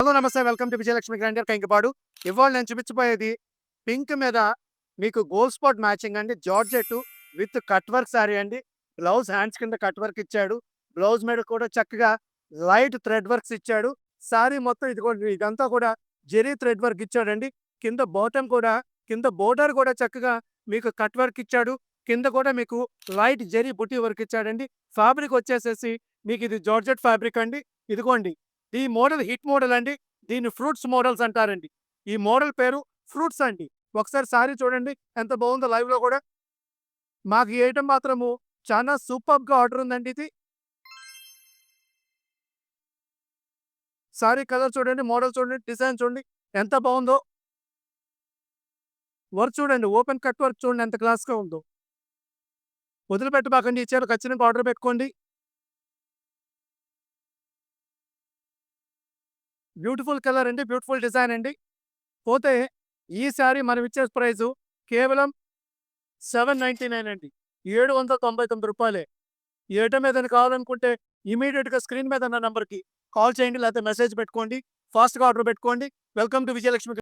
Hello నమస్తే. Welcome to Vijayalakshmi grinder Kankipadu. ఇవాళ నేను చూపించబోయేది పింక్ మీద మీకు గోల్డ్ స్పాట్ మ్యాచింగ్ అండి. Georgette with cut work sorry అండి. బ్లౌజ్ హ్యాండ్స్ కింద కట్ వర్క్ ఇచ్చాడు. బ్లౌజ్ మీద కూడా చక్కగా లైట్ థ్రెడ్ వర్క్స్ ఇచ్చాడు. సారీ మొత్తం ఇదంతా కూడా జెరీ థ్రెడ్ వర్క్ ఇచ్చాడండి. కింద బాటమ్ కూడా కింద బోర్డర్ కూడా చక్కగా మీకు కట్ వర్క్ ఇచ్చాడు. కింద కూడా మీకు లైట్ జెరీ బుటీ వర్క్ ఇచ్చాడండి. ఫ్యాబ్రిక్ వచ్చేసేసి మీకు ఇది జార్జెట్ ఫ్యాబ్రిక్ అండి. ఇదిగోండి, ఈ మోడల్ హిట్ మోడల్ అండి. దీన్ని ఫ్రూట్స్ మోడల్స్ అంటారండి. ఈ మోడల్ పేరు ఫ్రూట్స్ అండి. ఒకసారి సారీ చూడండి ఎంత బాగుందో లైవ్లో కూడా. మాకు ఈ ఐటమ్ మాత్రము చాలా సూపర్గా ఆర్డర్ ఉందండి. ఇది సారీ కలర్ చూడండి, మోడల్ చూడండి, డిజైన్ చూడండి ఎంత బాగుందో. వర్క్ చూడండి, ఓపెన్ కట్ వర్క్ చూడండి ఎంత క్లాస్గా ఉందో. వదిలిపెట్టబాకండి, ఇచ్చారు ఖచ్చితంగా ఆర్డర్ పెట్టుకోండి. బ్యూటిఫుల్ కలర్ అండి, బ్యూటిఫుల్ డిజైన్ అండి. పోతే ఈ శారీ మనం ఇచ్చే ప్రైజు కేవలం 799 అండి. 799 రూపాయలే. ఈ ఐటమ్ ఏదైనా కావాలనుకుంటే ఇమీడియట్‌గా స్క్రీన్ మీద ఉన్న నంబర్‌కి కాల్ చేయండి, లేకపోతే మెసేజ్ పెట్టుకోండి. ఫాస్ట్‌గా ఆర్డర్ పెట్టుకోండి. Welcome to Vijayalakshmi.